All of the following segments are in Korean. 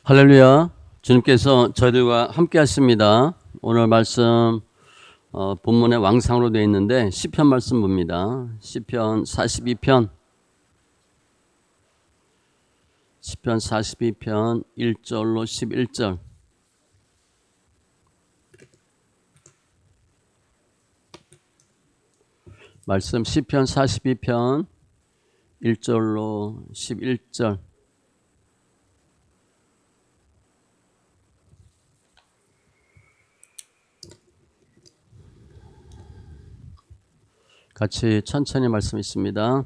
할렐루야. 주님께서 저희들과 함께 하십니다. 오늘 말씀 본문에 왕상으로 되어 있는데 시편 말씀 봅니다. 시편 42편 1절로 11절. 말씀 시편 42편 1절로 11절. 같이 천천히 말씀 있습니다.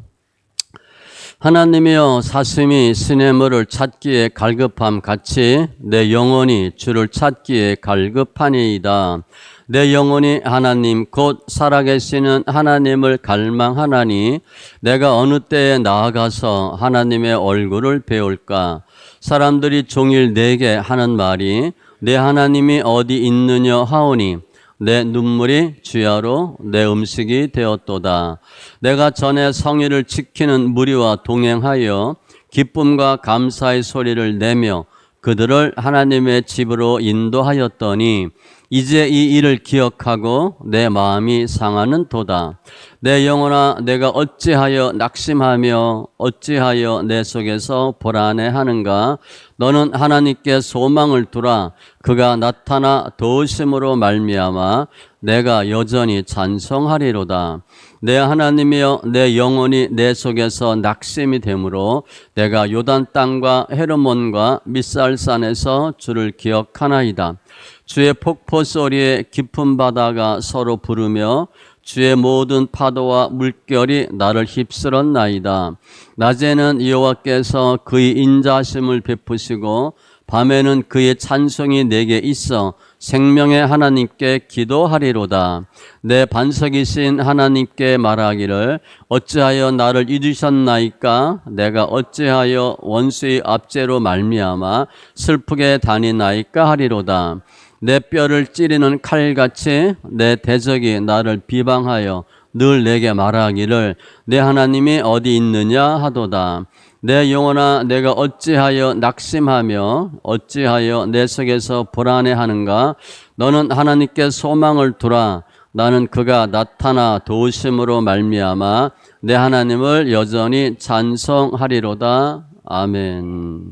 하나님이여, 사슴이 시냇물을 찾기에 갈급함 같이 내 영혼이 주를 찾기에 갈급하니이다. 내 영혼이 하나님 곧 살아계시는 하나님을 갈망하나니 내가 어느 때에 나아가서 하나님의 얼굴을 배울까? 사람들이 종일 내게 하는 말이 내 하나님이 어디 있느냐 하오니 내 눈물이 주야로 내 음식이 되었도다. 내가 전에 성의를 지키는 무리와 동행하여 기쁨과 감사의 소리를 내며 그들을 하나님의 집으로 인도하였더니 이제 이 일을 기억하고 내 마음이 상하는 도다. 내 영혼아, 내가 어찌하여 낙심하며 어찌하여 내 속에서 불안해하는가? 너는 하나님께 소망을 두라. 그가 나타나 도우심으로 말미암아 내가 여전히 찬송하리로다. 내 하나님이여, 내 영혼이 내 속에서 낙심이 되므로 내가 요단 땅과 헤르몬과 미살산에서 주를 기억하나이다. 주의 폭포 소리에 깊은 바다가 서로 부르며 주의 모든 파도와 물결이 나를 휩쓸었나이다. 낮에는 여호와께서 그의 인자심을 베푸시고 밤에는 그의 찬송이 내게 있어 생명의 하나님께 기도하리로다. 내 반석이신 하나님께 말하기를 어찌하여 나를 잊으셨나이까? 내가 어찌하여 원수의 압제로 말미암아 슬프게 다니나이까 하리로다. 내 뼈를 찌르는 칼같이 내 대적이 나를 비방하여 늘 내게 말하기를 내 하나님이 어디 있느냐 하도다. 내 영혼아, 내가 어찌하여 낙심하며 어찌하여 내 속에서 불안해하는가? 너는 하나님께 소망을 두라. 나는 그가 나타나 도우심으로 말미암아 내 하나님을 여전히 찬송하리로다. 아멘.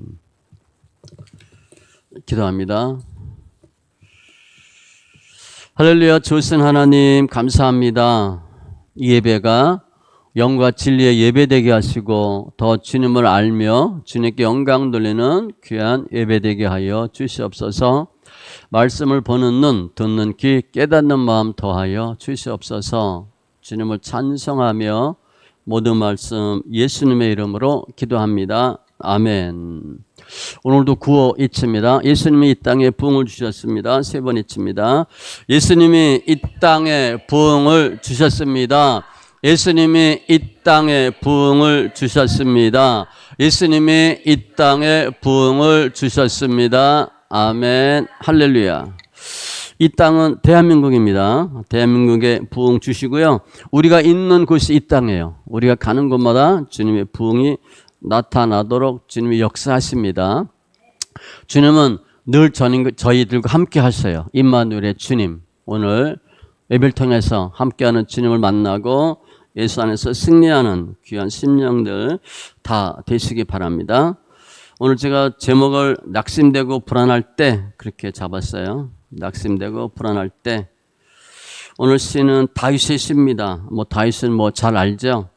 기도합니다. 할렐루야. 주신 하나님 감사합니다. 이 예배가 영과 진리의 예배되게 하시고 더 주님을 알며 주님께 영광 돌리는 귀한 예배되게 하여 주시옵소서. 말씀을 보는 눈, 듣는 귀, 깨닫는 마음 더하여 주시옵소서. 주님을 찬송하며 모든 말씀 예수님의 이름으로 기도합니다. 아멘. 오늘도 구호 잊습니다. 예수님이 이 땅에 부흥을 주셨습니다. 세 번 잊습니다. 예수님이 이 땅에 부흥을 주셨습니다. 예수님이 이 땅에 부흥을 주셨습니다. 예수님이 이 땅에 부흥을 주셨습니다. 아멘. 할렐루야. 이 땅은 대한민국입니다. 대한민국에 부흥 주시고요. 우리가 있는 곳이 이 땅이에요. 우리가 가는 곳마다 주님의 부흥이 나타나도록 주님이 역사하십니다. 주님은 늘 저희들과 함께 하셔요. 임마누엘의 주님. 오늘 예배를 통해서 함께하는 주님을 만나고 예수 안에서 승리하는 귀한 심령들 다 되시기 바랍니다. 오늘 제가 제목을 낙심되고 불안할 때 그렇게 잡았어요. 낙심되고 불안할 때. 오늘 시는 다윗의 시입니다. 다윗은 잘 알죠?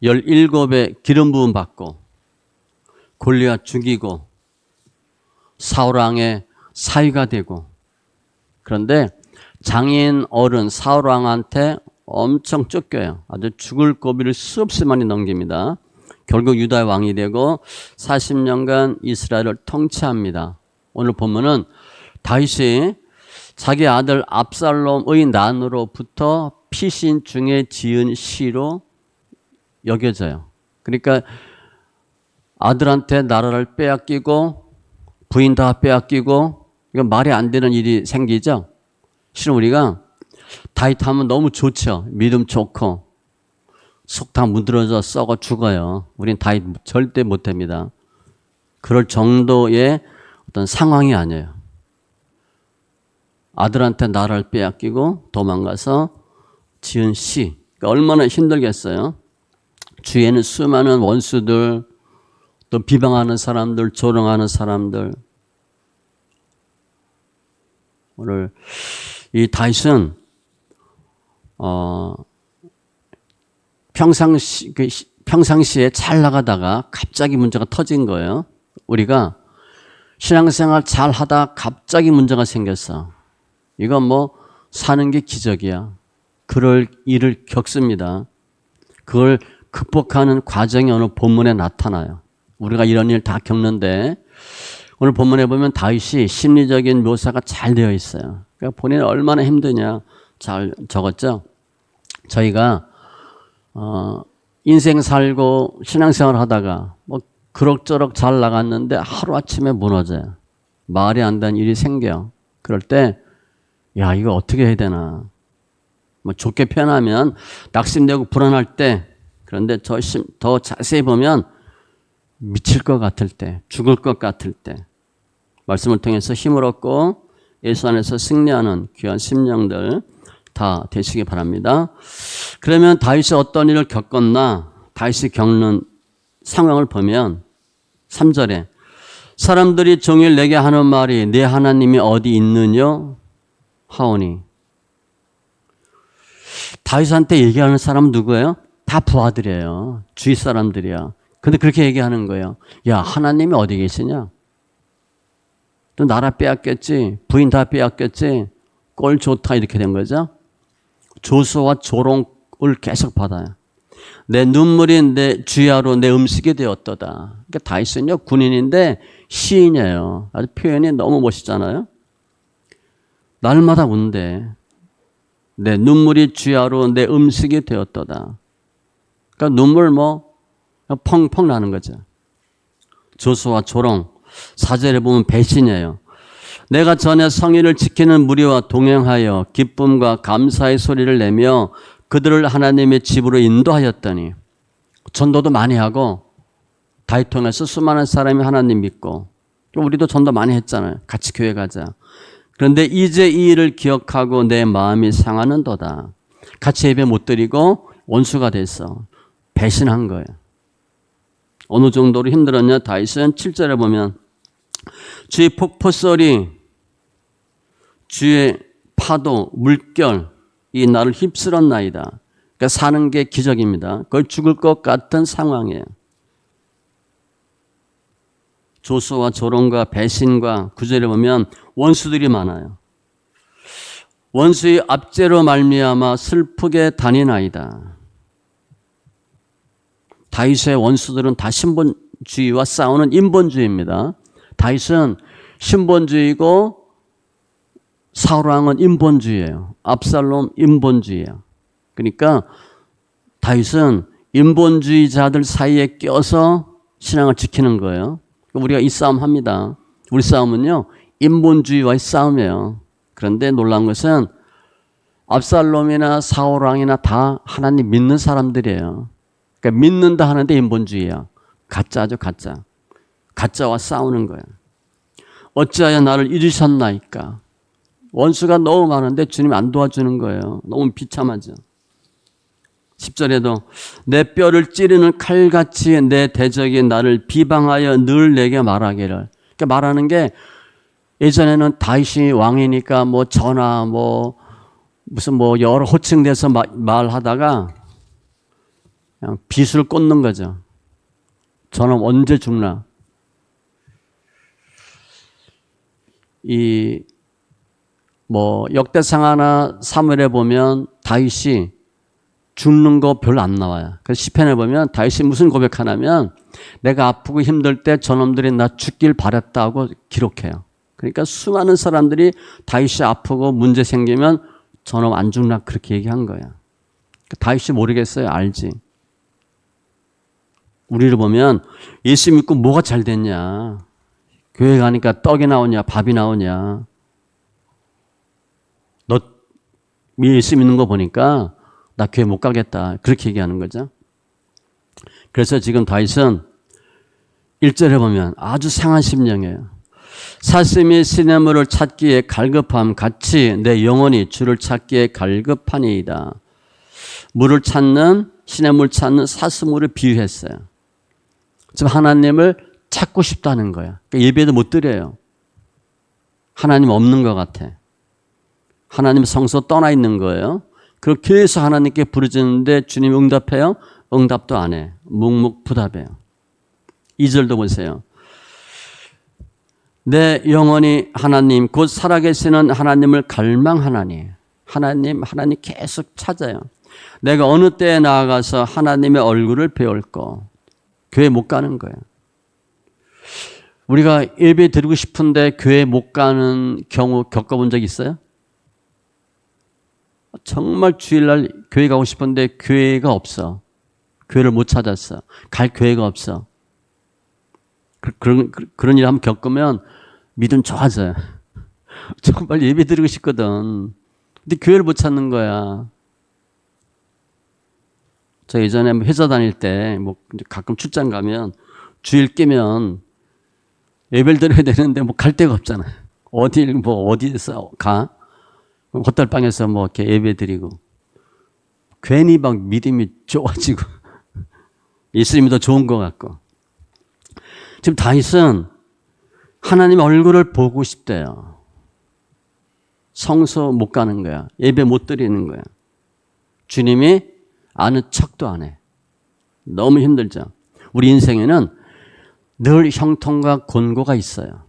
17의 기름 부음 받고 골리앗 죽이고 사울 왕의 사위가 되고, 그런데 장인 어른 사울 왕한테 엄청 쫓겨요. 아주 죽을 고비를 수없이 많이 넘깁니다. 결국 유다의 왕이 되고 40년간 이스라엘을 통치합니다. 오늘 보면은 다윗이 자기 아들 압살롬의 난으로부터 피신 중에 지은 시로 여겨져요. 그러니까 아들한테 나라를 빼앗기고 부인 다 빼앗기고, 이건 말이 안 되는 일이 생기죠. 실은 우리가 다윗 하면 너무 좋죠. 믿음 좋고 속 다 문드러져 썩어 죽어요. 우린 다윗 절대 못합니다. 그럴 정도의 어떤 상황이 아니에요. 아들한테 나라를 빼앗기고 도망가서 지은 시. 그러니까 얼마나 힘들겠어요. 주위에는 수많은 원수들, 또 비방하는 사람들, 조롱하는 사람들. 오늘 이 다윗은 평상시에 잘 나가다가 갑자기 문제가 터진 거예요. 우리가 신앙생활 잘 하다 갑자기 문제가 생겼어. 이건 뭐 사는 게 기적이야. 그럴 일을 겪습니다. 그걸 극복하는 과정이 어느 본문에 나타나요. 우리가 이런 일 다 겪는데 오늘 본문에 보면 다윗이 심리적인 묘사가 잘 되어 있어요. 그러니까 본인이 얼마나 힘드냐 잘 적었죠. 저희가 인생 살고 신앙생활 하다가 뭐 그럭저럭 잘 나갔는데 하루아침에 무너져요. 말이 안 되는 일이 생겨. 그럴 때 야, 이거 어떻게 해야 되나. 뭐 좋게 표현하면 낙심되고 불안할 때, 그런데 더 자세히 보면 미칠 것 같을 때, 죽을 것 같을 때 말씀을 통해서 힘을 얻고 예수 안에서 승리하는 귀한 심령들 다 되시기 바랍니다. 그러면 다윗이 어떤 일을 겪었나? 다윗이 겪는 상황을 보면 3절에 사람들이 종일 내게 하는 말이 내 하나님이 어디 있느냐 하오니. 다윗한테 얘기하는 사람은 누구예요? 다 부하들이에요. 주위 사람들이야. 근데 그렇게 얘기하는 거예요. 야, 하나님이 어디 계시냐? 또 나라 빼앗겼지, 부인 다 빼앗겼지, 꼴 좋다 이렇게 된 거죠. 조소와 조롱을 계속 받아요. 내 눈물이 내 주야로 내 음식이 되었도다. 그러니까 다윗은요 군인인데 시인이에요. 아주 표현이 너무 멋있잖아요. 날마다 운대. 내 눈물이 주야로 내 음식이 되었도다. 그러니까 눈물 뭐 펑펑 나는 거죠. 조소와 조롱. 4절에 보면 배신이에요. 내가 전에 성의를 지키는 무리와 동행하여 기쁨과 감사의 소리를 내며 그들을 하나님의 집으로 인도하였더니 전도도 많이 하고 다윗 통해서 수많은 사람이 하나님 믿고 우리도 전도 많이 했잖아요. 같이 교회 가자. 그런데 이제 이 일을 기억하고 내 마음이 상하는도다. 같이 예배 못 드리고 원수가 됐어. 배신한 거예요. 어느 정도로 힘들었냐? 다윗은 7절에 보면 주의 폭포 소리, 주의 파도, 물결 이 나를 휩쓸었나이다. 그러니까 사는 게 기적입니다. 그걸 죽을 것 같은 상황이에요. 조소와 조롱과 배신과 9절에 보면 원수들이 많아요. 원수의 압제로 말미암아 슬프게 다니나이다. 다윗의 원수들은 다 신본주의와 싸우는 인본주의입니다. 다윗은 신본주의고 사울왕은 인본주의예요. 압살롬 인본주의예요. 그러니까 다윗은 인본주의자들 사이에 껴서 신앙을 지키는 거예요. 우리가 이 싸움 합니다. 우리 싸움은요 인본주의와의 싸움이에요. 그런데 놀라운 것은 압살롬이나 사울왕이나 다 하나님 믿는 사람들이에요. 그러니까 믿는다 하는데 인본주의야. 가짜죠, 가짜. 가짜와 싸우는 거예요. 어찌하여 나를 잃으셨나이까. 원수가 너무 많은데 주님이 안 도와주는 거예요. 너무 비참하죠. 10절에도 내 뼈를 찌르는 칼같이 내 대적이 나를 비방하여 늘 내게 말하기를. 그러니까 말하는 게 예전에는 다윗이 왕이니까 뭐 전하 무슨 여러 호칭돼서 말하다가 그냥 빗을 꽂는 거죠. 저는 언제 죽나. 역대상하나 사무엘에 보면 다윗이 죽는 거 별로 안 나와요. 그래서 시편에 보면 다윗이 무슨 고백하냐면 내가 아프고 힘들 때 저놈들이 나 죽길 바랬다고 기록해요. 그러니까 수많은 사람들이 다윗이 아프고 문제 생기면 저놈 안 죽나 그렇게 얘기한 거예요. 다윗이 모르겠어요. 알지. 우리를 보면 예수 믿고 뭐가 잘 됐냐. 교회 가니까 떡이 나오냐 밥이 나오냐. 너 예수 믿는 거 보니까 나 교회 못 가겠다. 그렇게 얘기하는 거죠. 그래서 지금 다윗은 1절에 보면 아주 상한 심령이에요. 사슴이 시냇물을 찾기에 갈급함 같이 내 영혼이 주를 찾기에 갈급하니이다. 물을 찾는 시냇물 찾는 사슴으로 비유했어요. 지금 하나님을 찾고 싶다는 거야. 그러니까 예배도 못 드려요. 하나님 없는 것 같아. 하나님 성소 떠나 있는 거예요. 그리고 계속 하나님께 부르짖는데 주님 응답해요? 응답도 안 해. 묵묵부답해요. 2절도 보세요. 내 영혼이 하나님 곧 살아계시는 하나님을 갈망하나니. 하나님 계속 찾아요. 내가 어느 때에 나아가서 하나님의 얼굴을 배울까? 교회 못 가는 거예요. 우리가 예배 드리고 싶은데 교회 못 가는 경우 겪어본 적 있어요? 정말 주일날 교회 가고 싶은데 교회가 없어. 교회를 못 찾았어. 갈 교회가 없어. 그런 일 한번 겪으면 믿음 좋아져요. 정말 예배 드리고 싶거든. 근데 교회를 못 찾는 거야. 저 예전에 회사 다닐 때 가끔 출장 가면 주일 끼면 예배를 드려야 되는데 갈 데가 없잖아. 어디서 가? 호텔방에서 이렇게 예배 드리고 괜히 막 믿음이 좋아지고 예수님이 더 좋은 것 같고. 지금 다윗은 하나님 얼굴을 보고 싶대요. 성소 못 가는 거야. 예배 못 드리는 거야. 주님이 아는 척도 안 해. 너무 힘들죠. 우리 인생에는 늘 형통과 곤고가 있어요.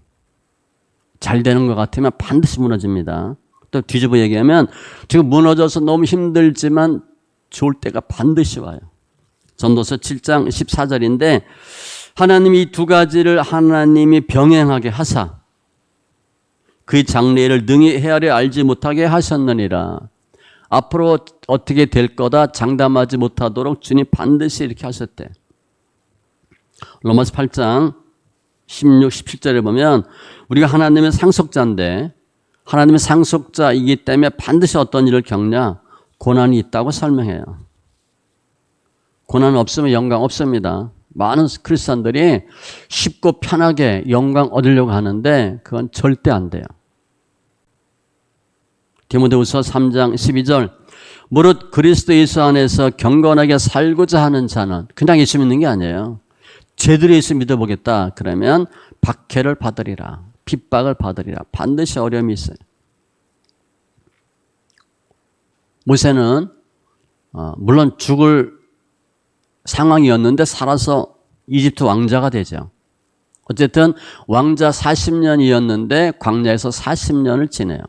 잘 되는 것 같으면 반드시 무너집니다. 또 뒤집어 얘기하면 지금 무너져서 너무 힘들지만 좋을 때가 반드시 와요. 전도서 7장 14절인데 하나님이 이 두 가지를 하나님이 병행하게 하사 그의 장래를 능히 헤아려 알지 못하게 하셨느니라. 앞으로 어떻게 될 거다 장담하지 못하도록 주님 반드시 이렇게 하셨대. 로마서 8장 16, 17절에 보면 우리가 하나님의 상속자인데 하나님의 상속자이기 때문에 반드시 어떤 일을 겪냐? 고난이 있다고 설명해요. 고난 없으면 영광 없습니다. 많은 크리스천들이 쉽고 편하게 영광 얻으려고 하는데 그건 절대 안 돼요. 디모데후서 3장 12절 무릇 그리스도 예수 안에서 경건하게 살고자 하는 자는 그냥 예수 믿는 게 아니에요. 제대로 예수 믿어보겠다 그러면 박해를 받으리라. 핍박을 받으리라. 반드시 어려움이 있어요. 모세는 물론 죽을 상황이었는데 살아서 이집트 왕자가 되죠. 어쨌든 왕자 40년이었는데 광야에서 40년을 지내요.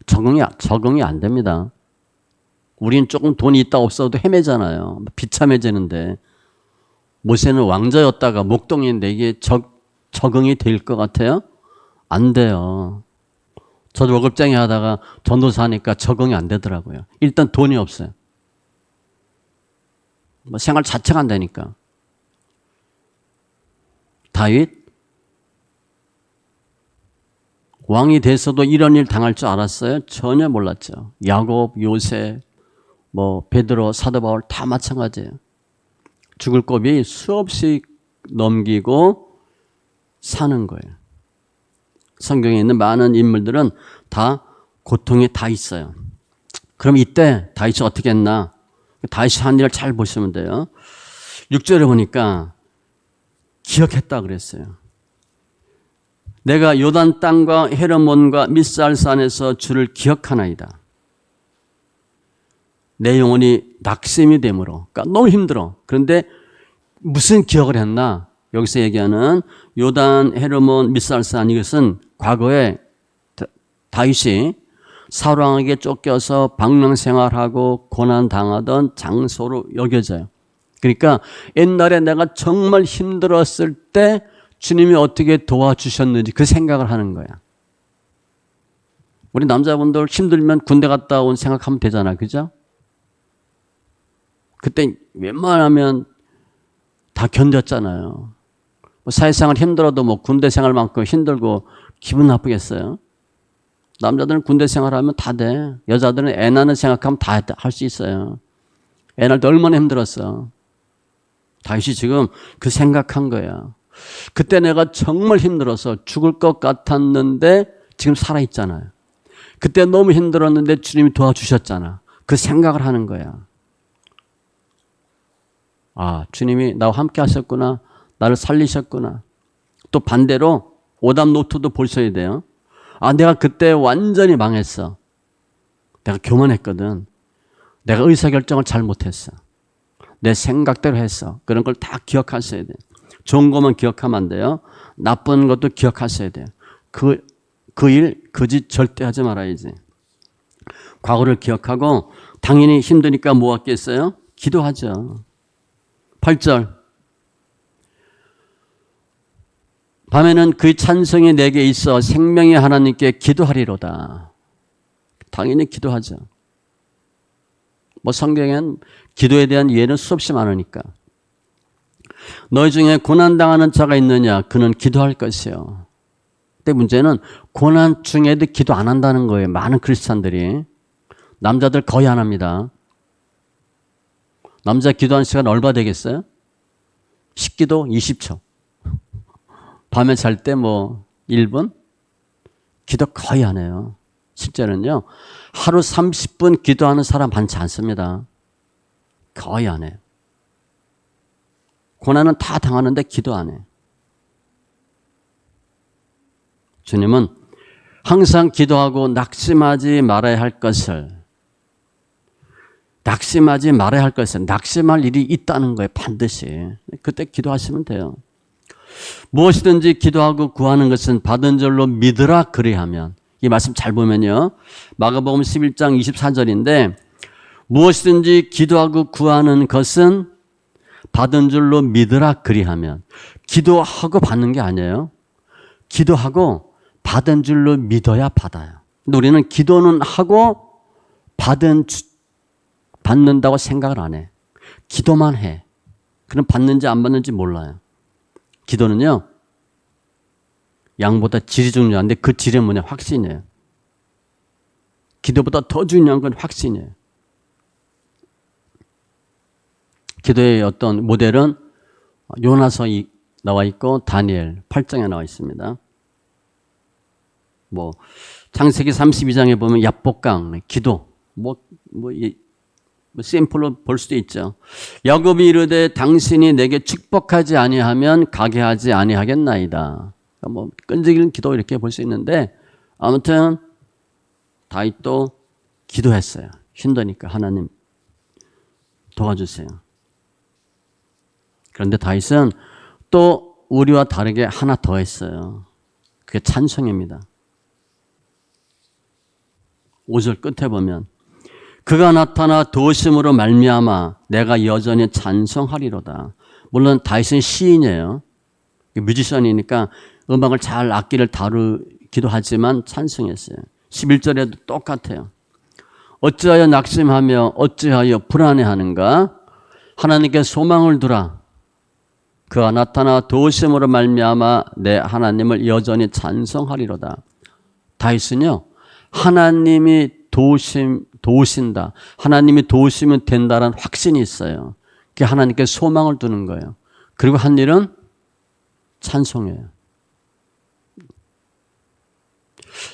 적응이 안 됩니다. 우린 조금 돈이 있다 없어도 헤매잖아요. 비참해지는데 모세는 왕자였다가 목동인데 이게 적응이 될 것 같아요? 안 돼요. 저도 월급쟁이 하다가 전도사 하니까 적응이 안 되더라고요. 일단 돈이 없어요. 생활 자체가 안 되니까. 다윗 왕이 돼서도 이런 일 당할 줄 알았어요? 전혀 몰랐죠. 야곱, 요셉, 베드로, 사도 바울 다 마찬가지예요. 죽을 고비 수없이 넘기고 사는 거예요. 성경에 있는 많은 인물들은 다 고통에 다 있어요. 그럼 이때 다윗이 어떻게 했나? 다윗이 한 일을 잘 보시면 돼요. 6절에 보니까 기억했다 그랬어요. 내가 요단 땅과 헤르몬과 미살산에서 주를 기억하나이다. 내 영혼이 낙심이 되므로. 그러니까 너무 힘들어. 그런데 무슨 기억을 했나? 여기서 얘기하는 요단, 헤르몬, 미살산 이것은 과거에 다윗이 사울 왕에게 쫓겨서 방랑생활하고 고난당하던 장소로 여겨져요. 그러니까 옛날에 내가 정말 힘들었을 때 주님이 어떻게 도와주셨는지 그 생각을 하는 거야. 우리 남자분들 힘들면 군대 갔다 온 생각하면 되잖아. 그죠? 그때 웬만하면 다 견뎠잖아요. 사회생활 힘들어도 군대 생활만큼 힘들고 기분 나쁘겠어요? 남자들은 군대 생활하면 다 돼. 여자들은 애 낳는 생각하면 다 할 수 있어요. 애 낳을 때 얼마나 힘들었어. 다윗이 지금 그 생각한 거야. 그때 내가 정말 힘들어서 죽을 것 같았는데 지금 살아있잖아요. 그때 너무 힘들었는데 주님이 도와주셨잖아. 그 생각을 하는 거야. 아, 주님이 나와 함께 하셨구나. 나를 살리셨구나. 또 반대로 오답 노트도 보셔야 돼요. 아, 내가 그때 완전히 망했어. 내가 교만했거든. 내가 의사결정을 잘못했어. 내 생각대로 했어. 그런 걸 다 기억하셔야 돼요. 좋은 것만 기억하면 안 돼요. 나쁜 것도 기억하셔야 돼요. 그 일, 그 짓 절대 하지 말아야지. 과거를 기억하고 당연히 힘드니까 뭐 하겠어요? 기도하죠. 8절. 밤에는 그의 찬송이 내게 있어 생명의 하나님께 기도하리로다. 당연히 기도하죠. 뭐 성경엔 기도에 대한 예는 수없이 많으니까. 너희 중에 고난당하는 자가 있느냐? 그는 기도할 것이요. 근데 문제는 고난 중에도 기도 안 한다는 거예요. 많은 크리스찬들이. 남자들 거의 안 합니다. 남자 기도하는 시간 얼마 되겠어요? 10기도 20초. 밤에 잘 때 뭐 1분? 기도 거의 안 해요. 실제로는요. 하루 30분 기도하는 사람 많지 않습니다. 거의 안 해요. 고난은 다 당하는데 기도 안 해요. 주님은 항상 기도하고 낙심하지 말아야 할 것을 낙심할 일이 있다는 거예요. 반드시. 그때 기도하시면 돼요. 무엇이든지 기도하고 구하는 것은 받은 줄로 믿으라 그리하면. 이 말씀 잘 보면요. 마가복음 11장 24절인데 무엇이든지 기도하고 구하는 것은 받은 줄로 믿으라 그리하면. 기도하고 받는 게 아니에요. 기도하고 받은 줄로 믿어야 받아요. 근데 우리는 기도는 하고 받는다고 생각을 안 해. 기도만 해. 그럼 받는지 안 받는지 몰라요. 기도는요. 양보다 질이 중요한데 그 질은 뭐냐? 확신이에요. 기도보다 더 중요한 건 확신이에요. 기도의 어떤 모델은 요나서 나와 있고 다니엘 8장에 나와 있습니다. 뭐 창세기 32장에 보면 야복강 기도 샘플로 볼 수도 있죠. 야곱이 이르되 당신이 내게 축복하지 아니하면 가게 하지 아니하겠나이다. 그러니까 뭐 끈질긴 기도 이렇게 볼 수 있는데 아무튼 다윗도 기도했어요. 힘드니까 하나님 도와주세요. 그런데 다윗은 또 우리와 다르게 하나 더 했어요. 그게 찬송입니다. 5절 끝에 보면 그가 나타나 도우심으로 말미암아 내가 여전히 찬송하리로다. 물론 다윗은 시인이에요. 뮤지션이니까 음악을 잘 악기를 다루기도 하지만 찬송했어요. 11절에도 똑같아요. 어찌하여 낙심하며 어찌하여 불안해하는가? 하나님께 소망을 두라. 그가 나타나 도우심으로 말미암아 내 하나님을 여전히 찬송하리로다. 다윗은요. 하나님이 도우신다. 하나님이 도우시면 된다는 확신이 있어요. 그게 하나님께 소망을 두는 거예요. 그리고 한 일은 찬송이에요.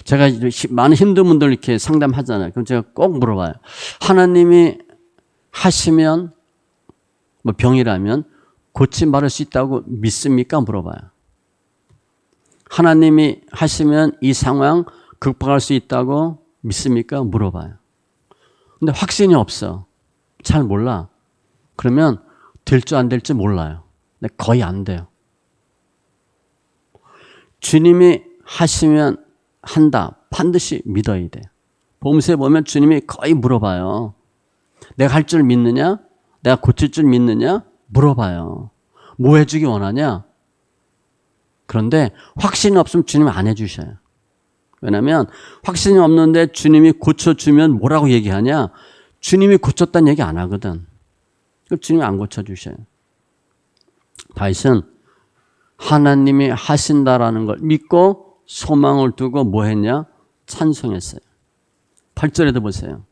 제가 많은 힘든 분들 이렇게 상담하잖아요. 그럼 제가 꼭 물어봐요. 하나님이 하시면 뭐 병이라면 고침 받을 수 있다고 믿습니까? 물어봐요. 하나님이 하시면 이 상황 극복할 수 있다고 믿습니까? 물어봐요. 근데 확신이 없어. 잘 몰라. 그러면 될지 안 될지 몰라요. 근데 거의 안 돼요. 주님이 하시면 한다. 반드시 믿어야 돼. 복음서에 보면 주님이 거의 물어봐요. 내가 할 줄 믿느냐? 내가 고칠 줄 믿느냐? 물어봐요. 뭐 해주기 원하냐? 그런데 확신이 없으면 주님이 안 해주셔요. 왜냐하면 확신이 없는데 주님이 고쳐주면 뭐라고 얘기하냐? 주님이 고쳤다는 얘기 안 하거든. 주님이 안 고쳐주셔요. 다윗은 하나님이 하신다라는 걸 믿고 소망을 두고 뭐 했냐? 찬송했어요. 8절에도 보세요.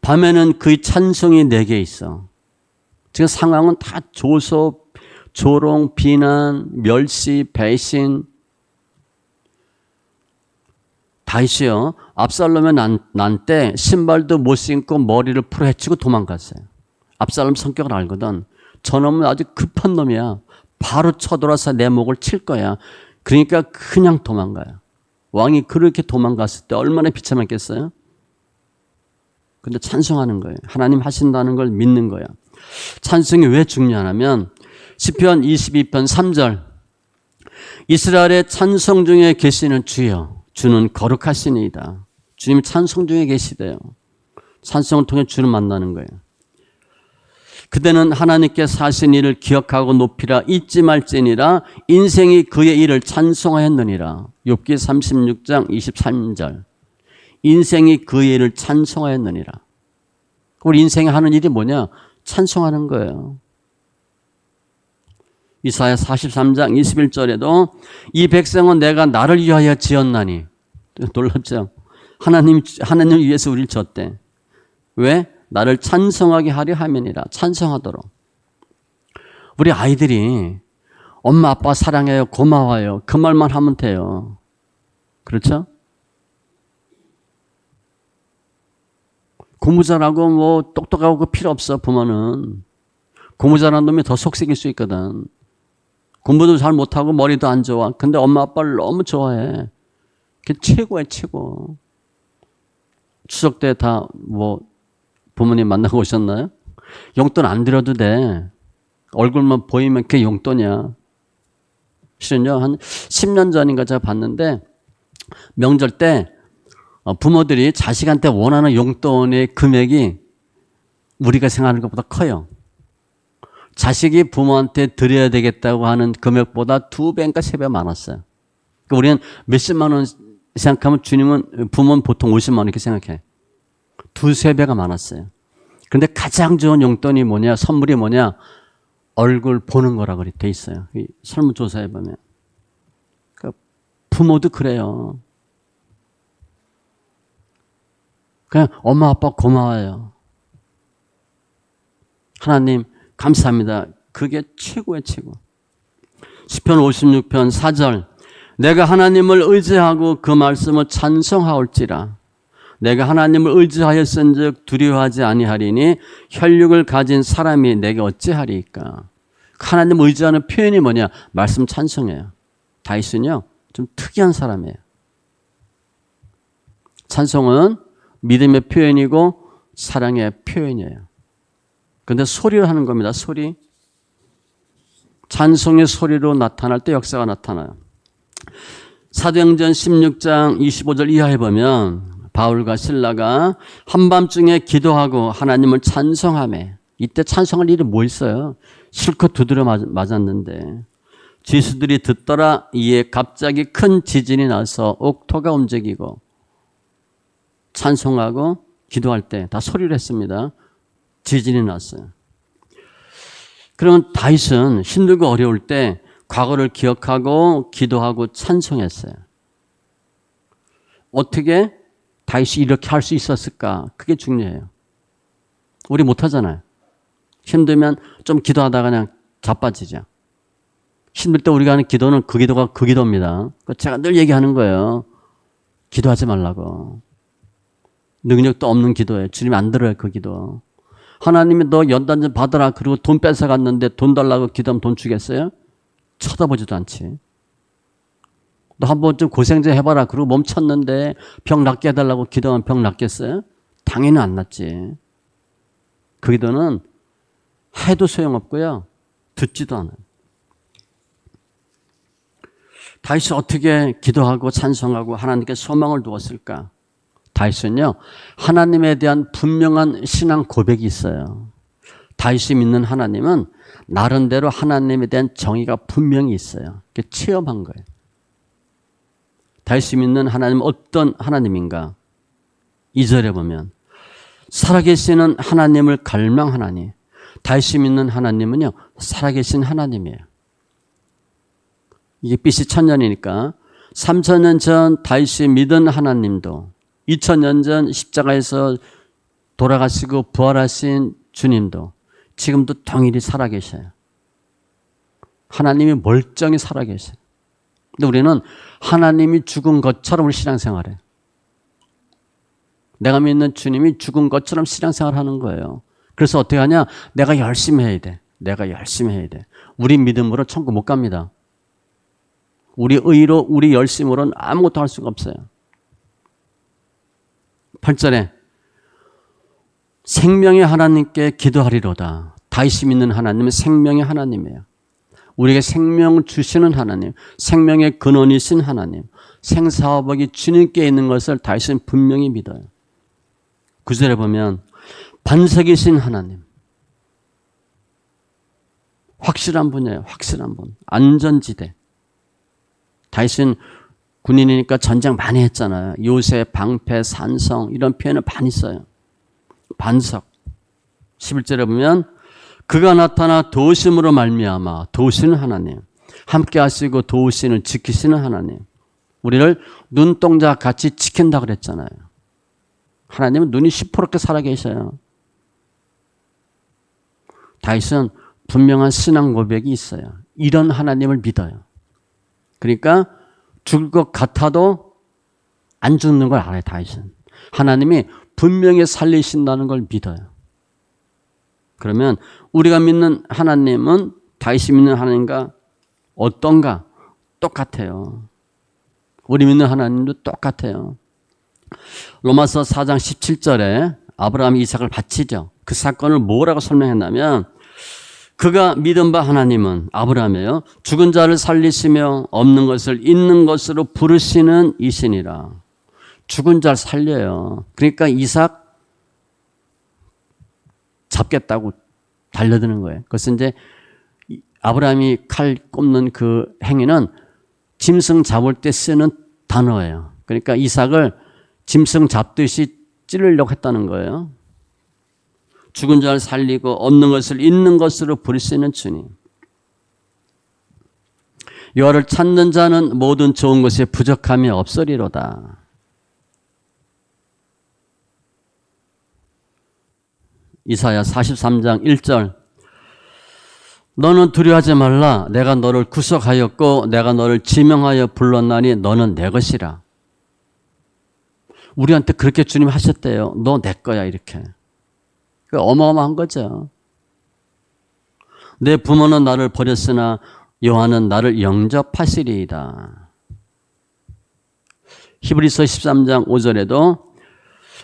밤에는 그의 찬송이 내게 있어. 지금 상황은 다 조롱, 비난, 멸시, 배신. 다윗이요, 압살롬의 난 때 신발도 못 신고 머리를 풀어 헤치고 도망갔어요. 압살롬 성격을 알거든. 저놈은 아주 급한 놈이야. 바로 쳐들어와서 내 목을 칠 거야. 그러니까 그냥 도망가요. 왕이 그렇게 도망갔을 때 얼마나 비참했겠어요? 근데 찬송하는 거예요. 하나님 하신다는 걸 믿는 거야. 찬송이 왜 중요하냐면 시편 22편 3절, 이스라엘의 찬송 중에 계시는 주여, 주는 거룩하시니이다. 주님 찬송 중에 계시대요. 찬송을 통해 주를 만나는 거예요. 그대는 하나님께서 하신 일을 기억하고 높이라, 잊지 말지니라. 인생이 그의 일을 찬송하였느니라. 욥기 36장 23절. 인생이 그의 일을 찬송하였느니라. 우리 인생이 하는 일이 뭐냐? 찬송하는 거예요. 이사야 43장 21절에도 이 백성은 내가 나를 위하여 지었나니. 놀랍죠? 하나님 위해서 우리를 졌대. 왜? 나를 찬송하게 하려 함이니라. 찬송하도록. 우리 아이들이 엄마 아빠 사랑해요, 고마워요, 그 말만 하면 돼요. 그렇죠? 공부 잘하고 뭐 똑똑하고 그 필요 없어. 부모는 공부 잘하는 놈이 더 속색일 수 있거든. 공부도 잘 못하고 머리도 안 좋아. 근데 엄마 아빠를 너무 좋아해. 그게 최고야, 최고. 추석 때 다 뭐 부모님 만나고 오셨나요? 용돈 안 드려도 돼. 얼굴만 보이면 그게 용돈이야. 실은요, 한 10년 전인가 제가 봤는데 명절 때 부모들이 자식한테 원하는 용돈의 금액이 우리가 생각하는 것보다 커요. 자식이 부모한테 드려야 되겠다고 하는 금액보다 2배인가 3배 많았어요. 그러니까 우리는 몇십만 원 생각하면 주님은, 부모는 보통 50만 원 이렇게 생각해. 2~3배가 많았어요. 그런데 가장 좋은 용돈이 뭐냐, 선물이 뭐냐, 얼굴 보는 거라고 돼 있어요. 설문조사에 보면. 그러니까 부모도 그래요. 그냥 엄마 아빠 고마워요. 하나님 감사합니다. 그게 최고의 최고. 시편 56편 4절, 내가 하나님을 의지하고 그 말씀을 찬송하올지라. 내가 하나님을 의지하였은즉 두려워하지 아니하리니 혈육을 가진 사람이 내게 어찌하리이까. 하나님을 의지하는 표현이 뭐냐? 말씀 찬송해요. 다윗은요, 좀 특이한 사람이에요. 찬송은 믿음의 표현이고 사랑의 표현이에요. 그런데 소리로 하는 겁니다. 소리. 찬송의 소리로 나타날 때 역사가 나타나요. 사도행전 16장 25절 이하에 보면 바울과 실라가 한밤중에 기도하고 하나님을 찬송하며, 이때 찬송할 일이 뭐 있어요? 실컷 두드려 맞았는데 지수들이 듣더라. 이에 갑자기 큰 지진이 나서 옥토가 움직이고, 찬송하고 기도할 때 다 소리를 했습니다. 지진이 났어요. 그러면 다윗은 힘들고 어려울 때 과거를 기억하고 기도하고 찬송했어요. 어떻게 다윗이 이렇게 할 수 있었을까? 그게 중요해요. 우리 못하잖아요. 힘들면 좀 기도하다가 그냥 자빠지죠. 힘들 때 우리가 하는 기도는 그 기도가 그 기도입니다. 제가 늘 얘기하는 거예요. 기도하지 말라고. 능력도 없는 기도예요. 주님 안 들어요, 그 기도. 하나님이 너 연단 좀 받아라. 그리고 돈 뺏어갔는데 돈 달라고 기도하면 돈 주겠어요? 쳐다보지도 않지. 너 한번 좀 고생 좀 해봐라. 그리고 멈췄는데 병 낫게 해달라고 기도하면 병 낫겠어요? 당연히 안 낫지. 그 기도는 해도 소용없고요. 듣지도 않아요. 다윗이 어떻게 기도하고 찬송하고 하나님께 소망을 두었을까? 다윗은요, 하나님에 대한 분명한 신앙 고백이 있어요. 다윗이 믿는 하나님은 나름대로 하나님에 대한 정의가 분명히 있어요. 그게 체험한 거예요. 다윗이 믿는 하나님은 어떤 하나님인가? 2절에 보면 살아계시는 하나님을 갈망하나니. 다윗이 믿는 하나님은요, 살아계신 하나님이에요. 이게 BC 1000년이니까 3000년 전 다윗이 믿은 하나님도 2000년 전 십자가에서 돌아가시고 부활하신 주님도 지금도 동일히 살아계셔요. 하나님이 멀쩡히 살아계셔요. 근데 우리는 하나님이 죽은 것처럼 우리 신앙생활해. 내가 믿는 주님이 죽은 것처럼 신앙생활하는 거예요. 그래서 어떻게 하냐? 내가 열심히 해야 돼. 내가 열심히 해야 돼. 우리 믿음으로 천국 못 갑니다. 우리 의로, 우리 열심으로는 아무것도 할 수가 없어요. 8절에 생명의 하나님께 기도하리로다. 다윗이 믿는 하나님은 생명의 하나님이에요. 우리에게 생명을 주시는 하나님, 생명의 근원이신 하나님, 생사화복이 주님께 있는 것을 다윗은 분명히 믿어요. 9절에 보면 반석이신 하나님, 확실한 분이에요. 확실한 분, 안전지대. 다윗은 군인이니까 전쟁 많이 했잖아요. 요새, 방패, 산성 이런 표현을 많이 써요. 반석. 11절에 보면 그가 나타나 도우심으로 말미암아, 도우시는 하나님, 함께 하시고 도우시는 지키시는 하나님, 우리를 눈동자 같이 지킨다 그랬잖아요. 하나님은 눈이 시퍼렇게 살아계셔요. 다윗은 분명한 신앙 고백이 있어요. 이런 하나님을 믿어요. 그러니까 죽을 것 같아도 안 죽는 걸 알아요. 다윗은 하나님이 분명히 살리신다는 걸 믿어요. 그러면 우리가 믿는 하나님은 다윗이 믿는 하나님과 어떤가? 똑같아요. 우리 믿는 하나님도 똑같아요. 로마서 4장 17절에 아브라함이 이삭을 바치죠. 그 사건을 뭐라고 설명했냐면 그가 믿은 바 하나님은 아브라함이에요. 죽은 자를 살리시며 없는 것을 있는 것으로 부르시는 이시니라. 죽은 자를 살려요. 그러니까 이삭 잡겠다고 달려드는 거예요. 그래서 이제 아브라함이 칼 꼽는 그 행위는 짐승 잡을 때 쓰는 단어예요. 그러니까 이삭을 짐승 잡듯이 찌르려고 했다는 거예요. 죽은 자를 살리고 없는 것을 있는 것으로 부르시는 주님. 여호와를 찾는 자는 모든 좋은 것에 부족함이 없으리로다. 이사야 43장 1절 너는 두려워하지 말라. 내가 너를 구속하였고 내가 너를 지명하여 불렀나니 너는 내 것이라. 우리한테 그렇게 주님 하셨대요. 너 내 거야 이렇게. 어마어마한 거죠. 내 부모는 나를 버렸으나 여호와는 나를 영접하시리이다. 히브리서 13장 5절에도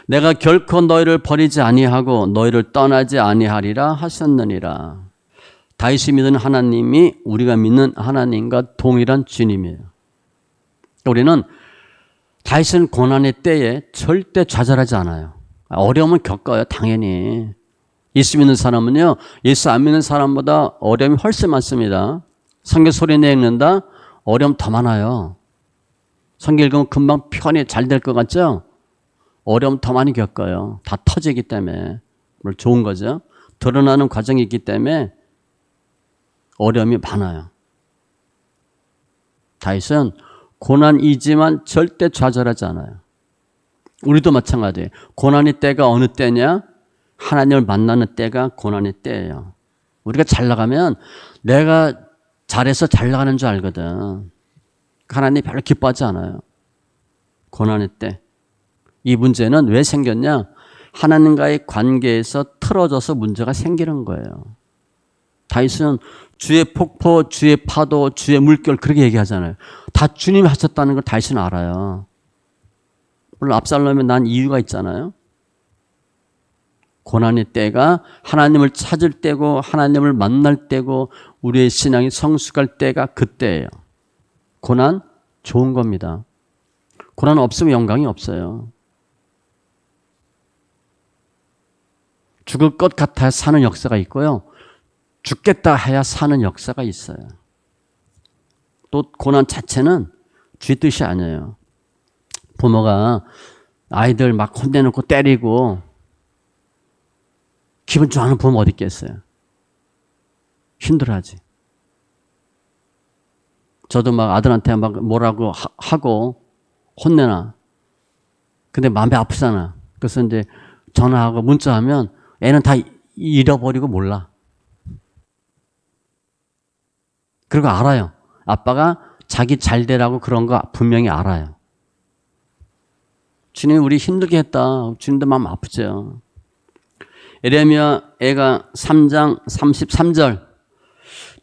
내가 결코 너희를 버리지 아니하고 너희를 떠나지 아니하리라 하셨느니라. 다윗이 믿는 하나님이 우리가 믿는 하나님과 동일한 주님이에요. 우리는 다윗은 고난의 때에 절대 좌절하지 않아요. 어려움을 겪어요. 당연히. 예수 믿는 사람은요. 예수 안 믿는 사람보다 어려움이 훨씬 많습니다. 성경 소리내 읽는다? 어려움 더 많아요. 성경 읽으면 금방 편히 잘 될 것 같죠? 어려움 더 많이 겪어요. 다 터지기 때문에. 물론 좋은 거죠. 드러나는 과정이 있기 때문에 어려움이 많아요. 다윗은 고난이지만 절대 좌절하지 않아요. 우리도 마찬가지예요. 고난의 때가 어느 때냐? 하나님을 만나는 때가 고난의 때예요. 우리가 잘 나가면 내가 잘해서 잘 나가는 줄 알거든. 하나님이 별로 기뻐하지 않아요. 고난의 때. 이 문제는 왜 생겼냐? 하나님과의 관계에서 틀어져서 문제가 생기는 거예요. 다윗은 주의 폭포, 주의 파도, 주의 물결 그렇게 얘기하잖아요. 다 주님이 하셨다는 걸 다윗은 알아요. 물론 압살롬이 난 이유가 있잖아요. 고난의 때가 하나님을 찾을 때고 하나님을 만날 때고 우리의 신앙이 성숙할 때가 그때예요. 고난 좋은 겁니다. 고난 없으면 영광이 없어요. 죽을 것 같아 사는 역사가 있고요. 죽겠다 해야 사는 역사가 있어요. 또 고난 자체는 쥐 뜻이 아니에요. 부모가 아이들 막 혼내놓고 때리고 기분 좋아하는 부모 어디 있겠어요? 힘들어하지. 저도 막 아들한테 막 뭐라고 하고 혼내나. 근데 마음이 아프잖아. 그래서 이제 전화하고 문자하면 애는 다 잃어버리고 몰라. 그리고 알아요. 아빠가 자기 잘 되라고 그런 거 분명히 알아요. 주님이 우리 힘들게 했다. 주님도 마음 아프죠. 에레미야 애가 3장 33절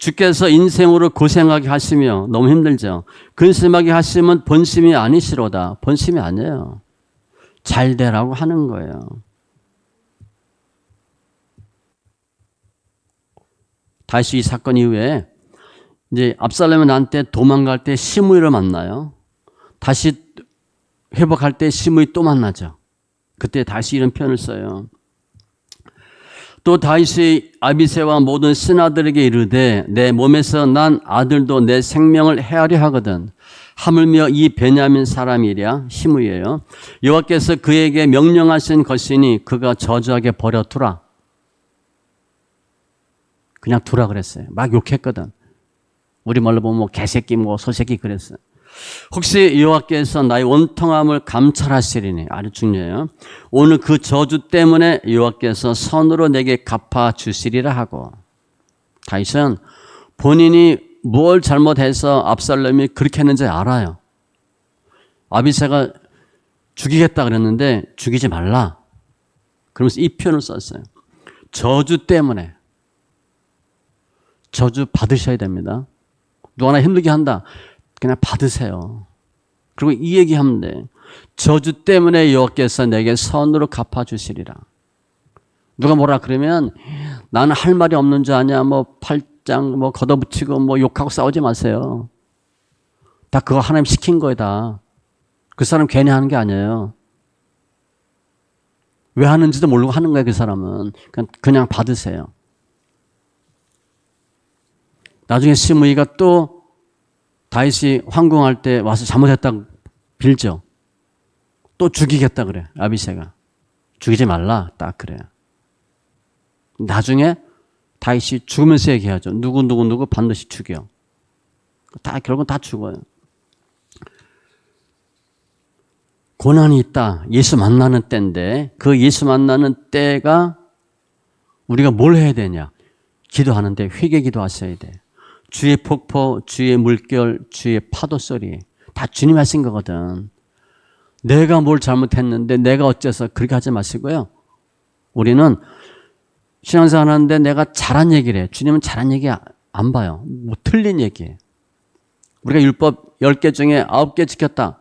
주께서 인생으로 고생하게 하시며 너무 힘들죠. 근심하게 하시면 본심이 아니시로다. 본심이 아니에요. 잘 되라고 하는 거예요. 다시 이 사건 이후에 이제 압살롬이 나한테 도망갈 때 시므이를 만나요. 다시 회복할 때 시므이 또 만나죠. 그때 다시 이런 표현을 써요. 또 다윗이 아비새와 모든 신하들에게 이르되 내 몸에서 난 아들도 내 생명을 해하려 하거든. 하물며 이 베냐민 사람이랴 시므이에요. 여호와께서 그에게 명령하신 것이니 그가 저주하게 버려두라. 그냥 두라 그랬어요. 막 욕했거든. 우리 말로 보면 뭐 개새끼 뭐 소새끼 그랬어요. 혹시 여호와께서 나의 원통함을 감찰하시리니 아주 중요해요. 오늘 그 저주 때문에 여호와께서 선으로 내게 갚아 주시리라 하고 다윗은 본인이 뭘 잘못해서 압살롬이 그렇게 했는지 알아요. 아비새가 죽이겠다 그랬는데 죽이지 말라. 그러면서 이 표현을 썼어요. 저주 때문에. 저주 받으셔야 됩니다. 누가 하나 힘들게 한다. 그냥 받으세요. 그리고 이 얘기하면 돼. 저주 때문에 여호와께서 내게 선으로 갚아주시리라. 누가 뭐라 그러면 나는 할 말이 없는 줄 아냐. 뭐 팔짱 뭐 걷어붙이고 뭐 욕하고 싸우지 마세요. 다 그거 하나님 시킨 거다. 그 사람 괜히 하는 게 아니에요. 왜 하는지도 모르고 하는 거예요. 그 사람은. 그냥 받으세요. 나중에 시므이가 또 다윗이 황궁할 때 와서 잘못했다고 빌죠. 또 죽이겠다 그래. 아비새가. 죽이지 말라. 딱 그래요. 나중에 다윗이 죽으면서 얘기하죠. 누구 반드시 죽여. 결국은 다 죽어요. 고난이 있다. 예수 만나는 때인데 그 예수 만나는 때가 우리가 뭘 해야 되냐. 기도하는데 회개 기도하셔야 돼. 주의 폭포, 주의 물결, 주의 파도 소리 다 주님 하신 거거든. 내가 뭘 잘못했는데 내가 어째서 그렇게 하지 마시고요. 우리는 신앙생활 하는데 내가 잘한 얘기를 해. 주님은 잘한 얘기 안 봐요. 뭐 틀린 얘기예요. 우리가 율법 10개 중에 9개 지켰다.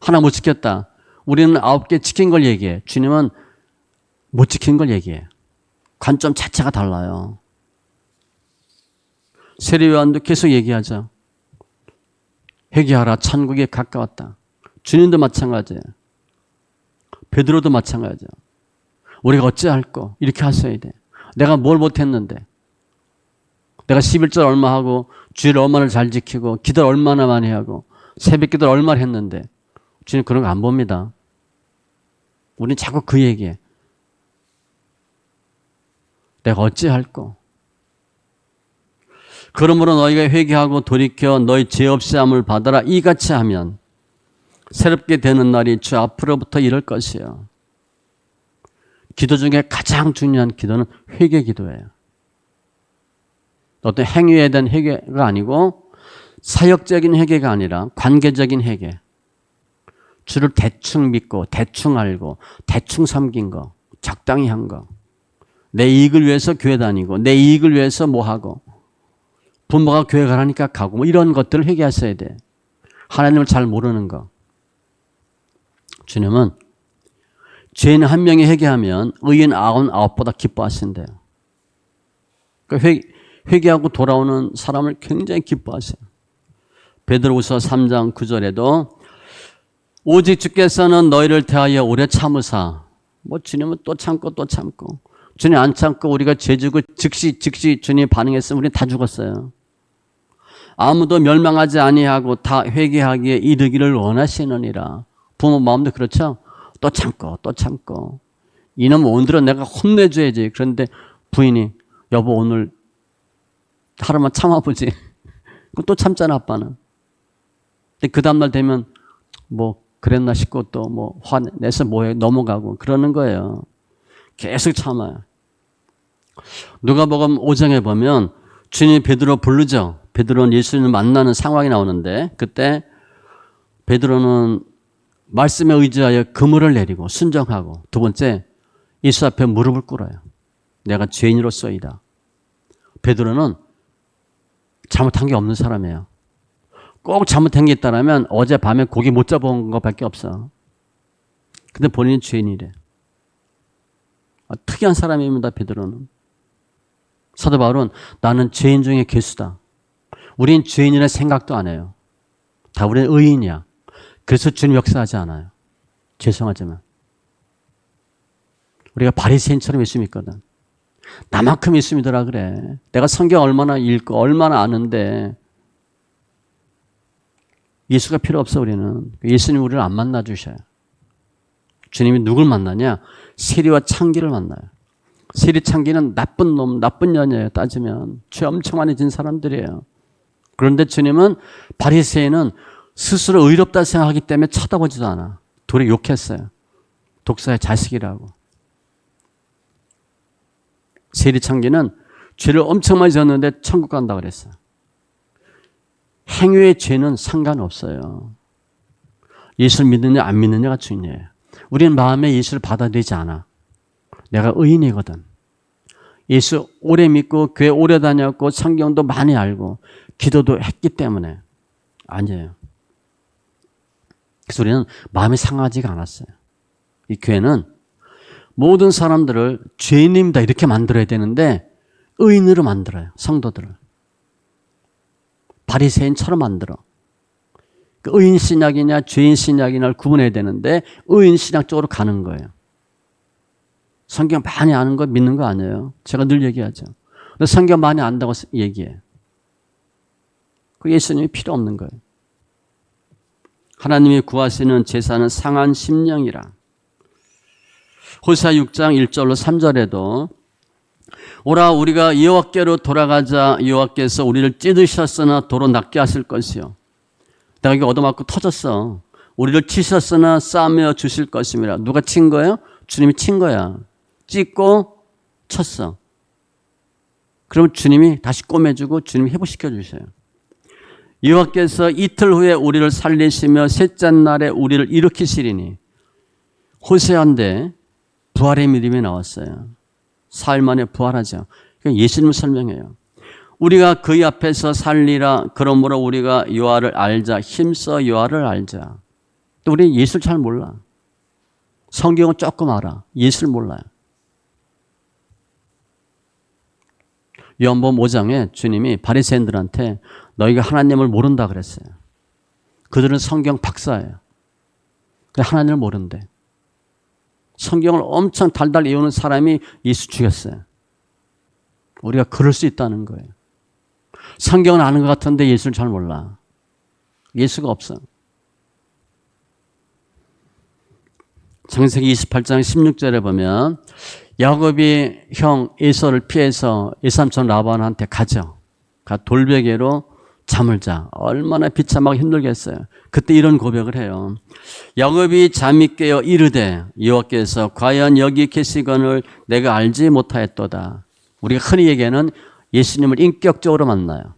하나 못 지켰다. 우리는 9개 지킨 걸 얘기해. 주님은 못 지킨 걸 얘기해. 관점 자체가 달라요. 세례요한도 계속 얘기하죠. 회개하라 천국에 가까웠다. 주님도 마찬가지예요. 베드로도 마찬가지예요. 우리가 어찌할꼬 이렇게 하셔야 돼. 내가 뭘 못했는데 내가 11절 얼마 하고 주일 얼마나 잘 지키고 기도를 얼마나 많이 하고 새벽 기도를 얼마나 했는데 주님 그런 거 안 봅니다. 우리는 자꾸 그 얘기해. 내가 어찌할꼬. 그러므로 너희가 회개하고 돌이켜 너희 죄 없이 함을 받아라. 이같이 하면 새롭게 되는 날이 주 앞으로부터 이럴 것이요. 기도 중에 가장 중요한 기도는 회개 기도예요. 어떤 행위에 대한 회개가 아니고 사역적인 회개가 아니라 관계적인 회개. 주를 대충 믿고 대충 알고 대충 섬긴 거, 적당히 한 거. 내 이익을 위해서 교회 다니고 내 이익을 위해서 뭐 하고 부모가 교회 가라니까 가고 뭐 이런 것들을 회개하셔야 돼. 하나님을 잘 모르는 거. 주님은 죄인 한 명이 회개하면 의인 99보다 기뻐하신대요. 그러니까 회개하고 돌아오는 사람을 굉장히 기뻐하세요. 베드로후서 3장 9절에도 오직 주께서는 너희를 대하여 오래 참으사. 뭐 주님은 또 참고 또 참고. 주님 안 참고 우리가 죄 지고 즉시 주님이 반응했으면 우리는 다 죽었어요. 아무도 멸망하지 아니하고 다 회개하기에 이르기를 원하시느니라. 부모 마음도 그렇죠. 또 참고 또 참고. 이놈 오늘은 내가 혼내줘야지. 그런데 부인이 여보 오늘 하루만 참아보지. 그럼 또 참잖아 아빠는. 근데 그 다음날 되면 뭐 그랬나 싶고 또 뭐 화내서 뭐해 넘어가고 그러는 거예요. 계속 참아요. 누가복음 5장에 보면 주님이 베드로 부르죠. 베드로는 예수님을 만나는 상황이 나오는데 그때 베드로는 말씀에 의지하여 그물을 내리고 순종하고 두 번째 예수 앞에 무릎을 꿇어요. 내가 죄인으로서이다. 베드로는 잘못한 게 없는 사람이에요. 꼭 잘못한 게 있다면 어젯밤에 고기 못 잡아온 것밖에 없어. 근데 본인이 죄인이래. 특이한 사람입니다. 베드로는. 사도 바울은 나는 죄인 중에 괴수다. 우린 죄인이라는 생각도 안 해요. 다 우리는 의인이야. 그래서 주님 역사하지 않아요. 죄송하지만. 우리가 바리새인처럼 예수 믿거든. 나만큼 예수 믿으라 그래. 내가 성경 얼마나 읽고 얼마나 아는데 예수가 필요 없어 우리는. 예수님 우리를 안 만나 주셔요. 주님이 누굴 만나냐? 세리와 창기를 만나요. 세리 창기는 나쁜 놈, 나쁜 년이에요. 따지면 죄 엄청 많이 진 사람들이에요. 그런데 주님은 바리새인은 스스로 의롭다 생각하기 때문에 쳐다보지도 않아. 돌에 욕했어요. 독사의 자식이라고. 세리 창기는 죄를 엄청 많이 졌는데 천국 간다고 그랬어요. 행위의 죄는 상관없어요. 예수를 믿느냐 안 믿느냐가 중요해요. 우리는 마음에 예수를 받아들이지 않아. 내가 의인이거든. 예수 오래 믿고 교회 오래 다녔고 성경도 많이 알고 기도도 했기 때문에 아니에요. 그래서 우리는 마음이 상하지가 않았어요. 이 교회는 모든 사람들을 죄인입니다 이렇게 만들어야 되는데 의인으로 만들어요. 성도들을. 바리새인처럼 만들어. 의인 신약이냐 죄인 신약이냐를 구분해야 되는데 의인 신약 쪽으로 가는 거예요. 성경 많이 아는 거 믿는 거 아니에요. 제가 늘 얘기하죠. 근데 성경 많이 안다고 얘기해요. 그 예수님이 필요 없는 거예요. 하나님이 구하시는 제사는 상한 심령이라. 호세아 6장 1절로 3절에도 오라 우리가 여호와께로 돌아가자. 여호와께서 우리를 찢으셨으나 도로 낫게 하실 것이요. 내가 여기 얻어맞고 터졌어. 우리를 치셨으나 싸매어 주실 것임이라. 누가 친 거예요? 주님이 친 거야. 찢고 쳤어. 그럼 주님이 다시 꼬매주고 주님이 회복시켜 주셔요. 여호와께서 이틀 후에 우리를 살리시며 셋째 날에 우리를 일으키시리니. 호세아인데 부활의 믿음이 나왔어요. 사흘 만에 부활하죠. 예수님을 설명해요. 우리가 그의 앞에서 살리라. 그러므로 우리가 여호와를 알자. 힘써 여호와를 알자. 또 우리 예수를 잘 몰라. 성경은 조금 알아. 예수를 몰라요. 요한복음 5장에 주님이 바리새인들한테 너희가 하나님을 모른다 그랬어요. 그들은 성경 박사예요. 근데 하나님을 모른대. 성경을 엄청 달달 외우는 사람이 예수 죽였어요. 우리가 그럴 수 있다는 거예요. 성경은 아는 것 같은데 예수를 잘 몰라. 예수가 없어. 창세기 28장 16절에 보면 야곱이 형 에서를 피해서 에삼촌 라반한테 가죠. 돌베개로 잠을 자. 얼마나 비참하고 힘들겠어요. 그때 이런 고백을 해요. 야곱이 잠이 깨어 이르되 여호와께서 과연 여기 계시거늘 내가 알지 못하였도다. 우리가 흔히 얘기하는 예수님을 인격적으로 만나요.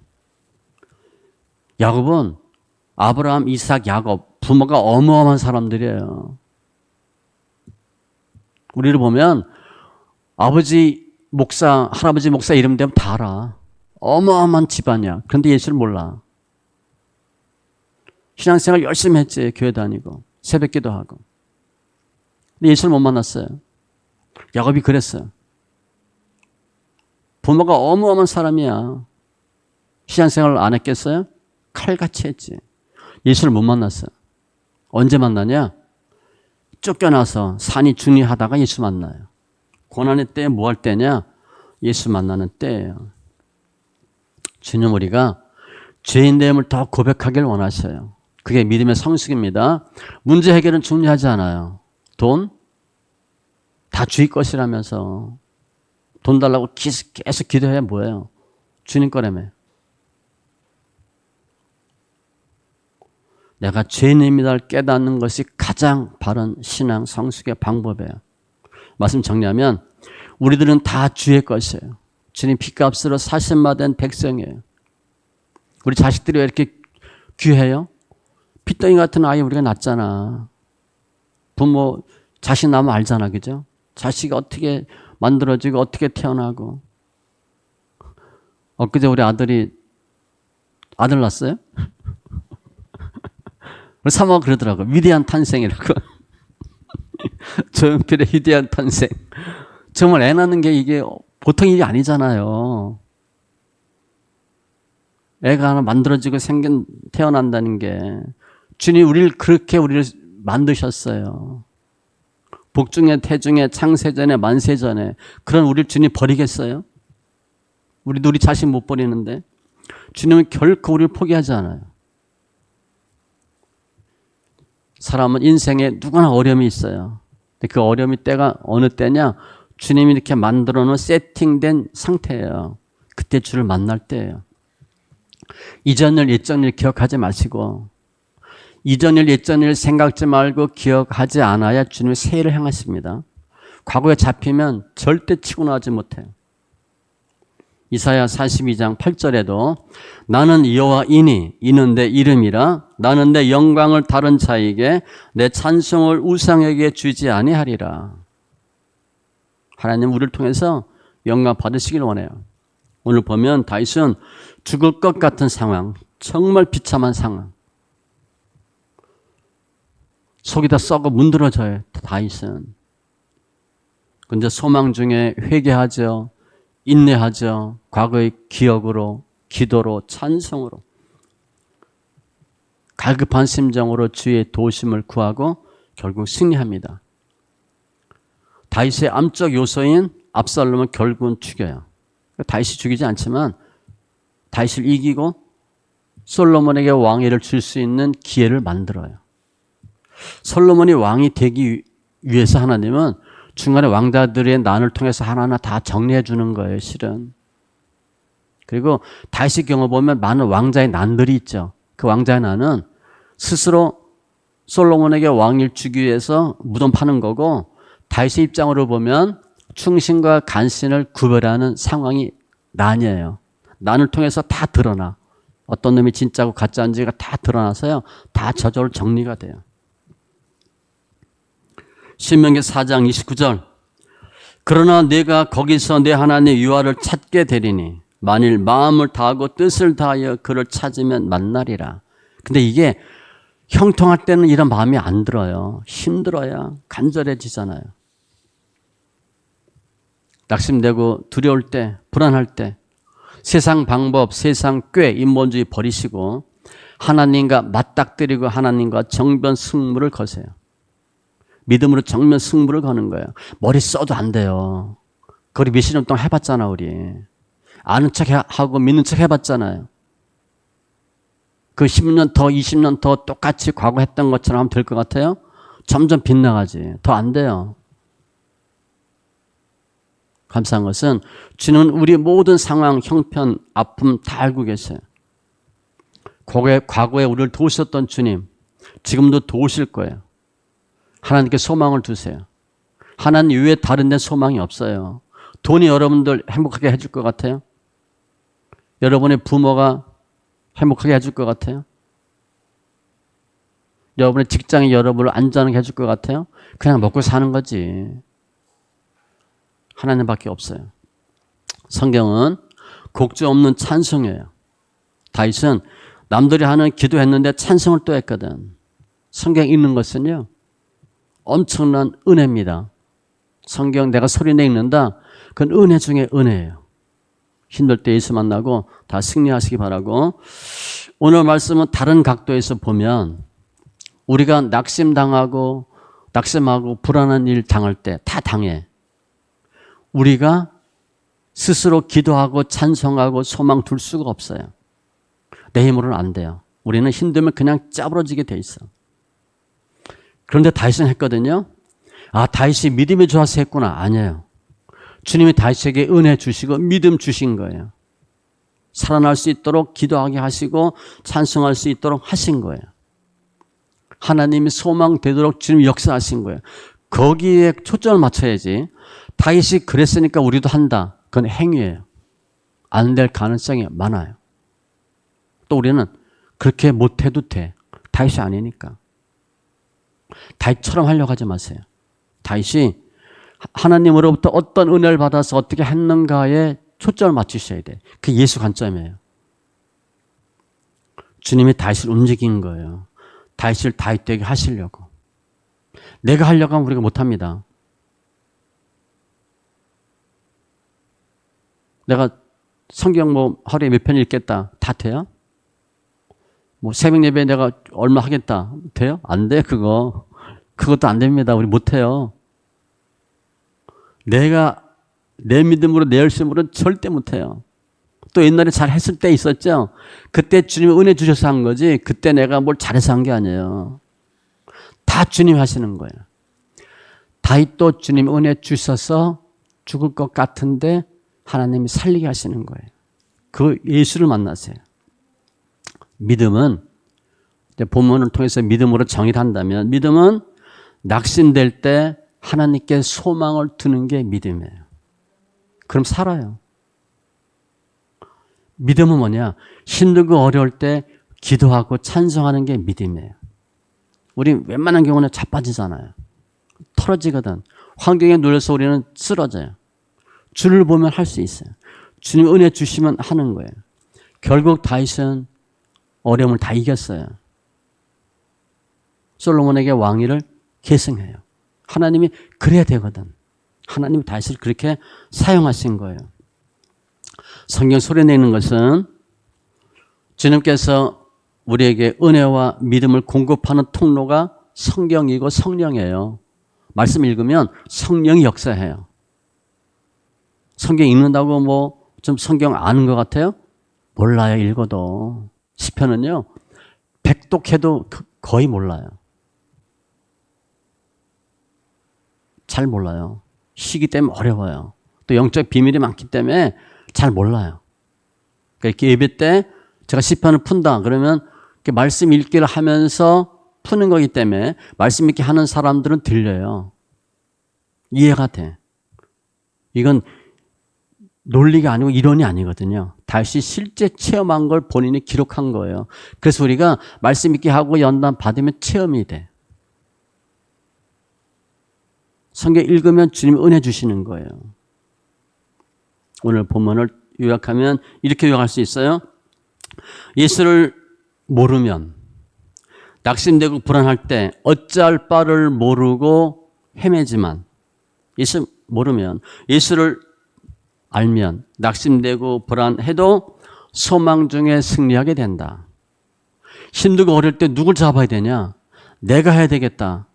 야곱은 아브라함, 이삭, 야곱 부모가 어마어마한 사람들이에요. 우리를 보면 아버지 목사, 할아버지 목사 이름 되면 다 알아. 어마어마한 집안이야. 그런데 예수를 몰라. 신앙생활 열심히 했지. 교회 다니고 새벽기도 하고. 근데 예수를 못 만났어요. 야곱이 그랬어요. 부모가 어마어마한 사람이야. 신앙생활을 안 했겠어요? 칼같이 했지. 예수를 못 만났어요. 언제 만나냐? 쫓겨나서 산이 중리하다가 예수 만나요. 고난의 때에 뭐 할 때냐? 예수 만나는 때예요. 주님 우리가 죄인됨을 더 고백하길 원하셔요. 그게 믿음의 성숙입니다. 문제 해결은 중요하지 않아요. 돈? 다 주의 것이라면서 돈 달라고 계속 기도해 뭐예요? 주님 거라며. 내가 죄인임이다를 깨닫는 것이 가장 바른 신앙 성숙의 방법이에요. 말씀 정리하면 우리들은 다 주의 것이에요. 주님 피값으로 사신마된 백성이에요. 우리 자식들이 왜 이렇게 귀해요? 핏덩이 같은 아이 우리가 낳잖아. 부모 자식 낳으면 알잖아, 그죠? 자식이 어떻게 만들어지고 어떻게 태어나고. 엊그제 우리 아들이 아들 낳았어요? 우리 사모가 그러더라고. 위대한 탄생이라고. 조용필의 위대한 탄생. 정말 애 낳는 게 이게 보통 일이 아니잖아요. 애가 하나 만들어지고 태어난다는 게 주님 우리를 만드셨어요. 복중에 태중에 창세전에 만세전에 그런 우리를 주님 버리겠어요? 우리도 우리 자신 못 버리는데 주님은 결코 우리를 포기하지 않아요. 사람은 인생에 누구나 어려움이 있어요. 근데 그 어려움이 때가 어느 때냐? 주님이 이렇게 만들어 놓은 세팅된 상태예요. 그때 주를 만날 때예요. 이전 일, 옛전 일 기억하지 마시고 이전 일, 옛전 일 생각지 말고 기억하지 않아야 주님의 새 일을 행하십니다. 과거에 잡히면 절대 치고 나오지 못해요. 이사야 42장 8절에도 나는 여호와이니 이는 내 이름이라 나는 내 영광을 다른 자에게 내 찬송을 우상에게 주지 아니하리라. 하나님 우리를 통해서 영광 받으시길 원해요. 오늘 보면 다윗은 죽을 것 같은 상황, 정말 비참한 상황. 속이 다 썩어 문드러져요, 다윗은. 근데 소망 중에 회개하죠. 인내하죠. 과거의 기억으로, 기도로, 찬송으로. 갈급한 심정으로 주의 도우심을 구하고 결국 승리합니다. 다윗의 암적 요소인 압살롬은 결국은 죽여요. 다윗이 죽이지 않지만 다윗을 이기고 솔로몬에게 왕위를 줄 수 있는 기회를 만들어요. 솔로몬이 왕이 되기 위해서 하나님은 중간에 왕자들의 난을 통해서 하나하나 다 정리해 주는 거예요, 실은. 그리고 다윗의 경우 보면 많은 왕자의 난들이 있죠. 그 왕자의 난은 스스로 솔로몬에게 왕위를 주기 위해서 무덤 파는 거고 다윗의 입장으로 보면 충신과 간신을 구별하는 상황이 난이에요. 난을 통해서 다 드러나. 어떤 놈이 진짜고 가짜인지가 다 드러나서요. 다 저절로 정리가 돼요. 신명기 4장 29절 그러나 내가 거기서 내 하나님 여호와를 찾게 되리니 만일 마음을 다하고 뜻을 다하여 그를 찾으면 만나리라. 근데 이게 형통할 때는 이런 마음이 안 들어요. 힘들어야 간절해지잖아요. 낙심되고 두려울 때, 불안할 때 세상 방법, 세상 꾀, 인본주의 버리시고 하나님과 맞닥뜨리고 하나님과 정면 승부를 거세요. 믿음으로 정면 승부를 거는 거예요. 머리 써도 안 돼요. 그걸 몇십 년 동안 해봤잖아, 우리. 아는 척하고 믿는 척 해봤잖아요. 그 10년 더, 20년 더 똑같이 과거 했던 것처럼 하면 될 것 같아요? 점점 빗나가지. 더 안 돼요. 감사한 것은 주는 우리 모든 상황, 형편, 아픔 다 알고 계세요. 과거에 우리를 도우셨던 주님, 지금도 도우실 거예요. 하나님께 소망을 두세요. 하나님 외에 다른 데 소망이 없어요. 돈이 여러분들 행복하게 해줄 것 같아요? 여러분의 부모가 행복하게 해줄 것 같아요? 여러분의 직장이 여러분을 안전하게 해줄 것 같아요? 그냥 먹고 사는 거지. 하나님밖에 없어요. 성경은 곡조 없는 찬송이에요. 다윗은 남들이 하는 기도했는데 찬송을 또 했거든. 성경 읽는 것은요. 엄청난 은혜입니다. 성경 내가 소리내 읽는다. 그건 은혜 중에 은혜예요. 힘들 때 예수 만나고 다 승리하시기 바라고. 오늘 말씀은 다른 각도에서 보면 우리가 낙심하고 불안한 일 당할 때 다 당해. 우리가 스스로 기도하고 찬송하고 소망 둘 수가 없어요. 내 힘으로는 안 돼요. 우리는 힘들면 그냥 짜부러지게 돼 있어. 그런데 다윗은 했거든요. 아, 다윗이 믿음이 좋아서 했구나. 아니에요. 주님이 다윗에게 은혜 주시고 믿음 주신 거예요. 살아날 수 있도록 기도하게 하시고 찬송할 수 있도록 하신 거예요. 하나님이 소망되도록 주님이 역사하신 거예요. 거기에 초점을 맞춰야지. 다윗이 그랬으니까 우리도 한다. 그건 행위예요. 안 될 가능성이 많아요. 또 우리는 그렇게 못해도 돼. 다윗이 아니니까. 다윗처럼 하려고 하지 마세요. 다윗이 하나님으로부터 어떤 은혜를 받아서 어떻게 했는가에 초점을 맞추셔야 돼. 그게 예수 관점이에요. 주님이 다윗을 움직인 거예요. 다윗을 다윗 되게 하시려고. 내가 하려고 하면 우리가 못합니다. 내가 성경 뭐 하루에 몇 편 읽겠다. 다 돼요? 뭐 새벽 예배 내가 얼마 하겠다. 돼요? 안 돼, 그거. 그것도 안 됩니다. 우리 못해요. 내가 내 믿음으로 내 열심으로는 절대 못해요. 또 옛날에 잘 했을 때 있었죠? 그때 주님이 은혜 주셔서 한 거지 그때 내가 뭘 잘해서 한 게 아니에요. 다 주님이 하시는 거예요. 다윗도 주님이 은혜 주셔서 죽을 것 같은데 하나님이 살리게 하시는 거예요. 그 예수를 만나세요. 믿음은 이제 본문을 통해서 믿음으로 정의를 한다면 믿음은 낙심될 때 하나님께 소망을 두는 게 믿음이에요. 그럼 살아요. 믿음은 뭐냐? 힘들고 어려울 때 기도하고 찬송하는 게 믿음이에요. 우리 웬만한 경우는 자빠지잖아요. 털어지거든. 환경에 눌려서 우리는 쓰러져요. 주를 보면 할 수 있어요. 주님 은혜 주시면 하는 거예요. 결국 다윗은 어려움을 다 이겼어요. 솔로몬에게 왕위를 계승해요. 하나님이 그래야 되거든. 하나님이 다윗을 그렇게 사용하신 거예요. 성경 소리내는 것은 주님께서 우리에게 은혜와 믿음을 공급하는 통로가 성경이고 성령이에요. 말씀 읽으면 성령이 역사해요. 성경 읽는다고 뭐 좀 성경 아는 것 같아요? 몰라요, 읽어도. 시편은요, 백독해도 거의 몰라요. 잘 몰라요. 시기 때문에 어려워요. 또 영적 비밀이 많기 때문에 잘 몰라요. 그러니까 예배 때 제가 시편을 푼다 그러면 말씀 읽기를 하면서 푸는 거기 때문에 말씀 읽기 하는 사람들은 들려요. 이해가 돼. 이건 논리가 아니고 이론이 아니거든요. 다시 실제 체험한 걸 본인이 기록한 거예요. 그래서 우리가 말씀 읽기 하고 연단 받으면 체험이 돼. 성경 읽으면 주님 은혜 주시는 거예요. 오늘 본문을 요약하면 이렇게 요약할 수 있어요. 예수를 모르면 낙심되고 불안할 때 어찌할 바를 모르고 헤매지만 예수 모르면 예수를 알면 낙심되고 불안해도 소망 중에 승리하게 된다. 힘들고 어릴 때 누굴 잡아야 되냐? 내가 해야 되겠다.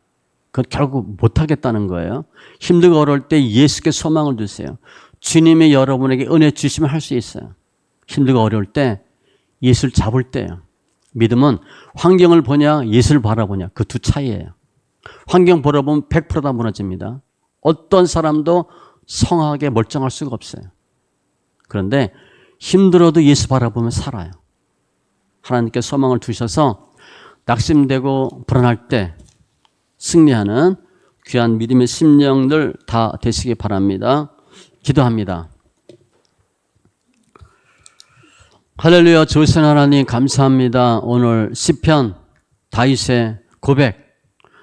그건 결국 못하겠다는 거예요. 힘들고 어려울 때 예수께 소망을 두세요. 주님이 여러분에게 은혜 주시면 할 수 있어요. 힘들고 어려울 때 예수를 잡을 때요. 믿음은 환경을 보냐 예수를 바라보냐 그 두 차이예요. 환경 바라보면 100% 다 무너집니다. 어떤 사람도 성하게 멀쩡할 수가 없어요. 그런데 힘들어도 예수 바라보면 살아요. 하나님께 소망을 두셔서 낙심되고 불안할 때 승리하는 귀한 믿음의 심령들 다 되시기 바랍니다. 기도합니다. 할렐루야. 좋으신 하나님 감사합니다. 오늘 시편 다윗의 고백,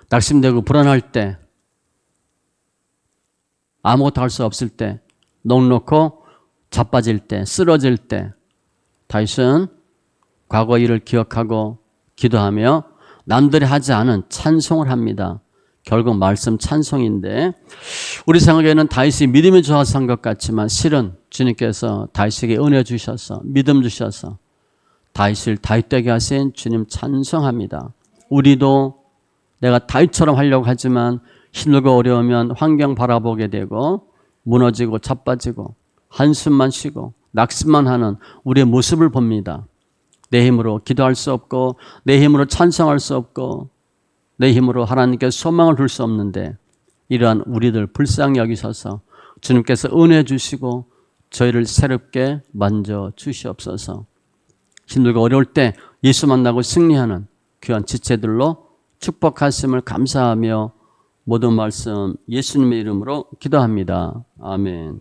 낙심되고 불안할 때, 아무것도 할 수 없을 때, 넉넉고 자빠질 때, 쓰러질 때 다윗은 과거 일을 기억하고 기도하며 남들이 하지 않은 찬송을 합니다. 결국 말씀 찬송인데 우리 생각에는 다윗이 믿음이 좋아서 한 것 같지만 실은 주님께서 다윗에게 은혜 주셔서 믿음 주셔서 다윗을 다윗되게 하신 주님 찬송합니다. 우리도 내가 다윗처럼 하려고 하지만 힘들고 어려우면 환경 바라보게 되고 무너지고 자빠지고 한숨만 쉬고 낙심만 하는 우리의 모습을 봅니다. 내 힘으로 기도할 수 없고 내 힘으로 찬송할 수 없고 내 힘으로 하나님께 소망을 둘 수 없는데 이러한 우리들 불쌍히 여기셔서 주님께서 은혜 주시고 저희를 새롭게 만져 주시옵소서. 힘들고 어려울 때 예수 만나고 승리하는 귀한 지체들로 축복하심을 감사하며 모든 말씀 예수님의 이름으로 기도합니다. 아멘.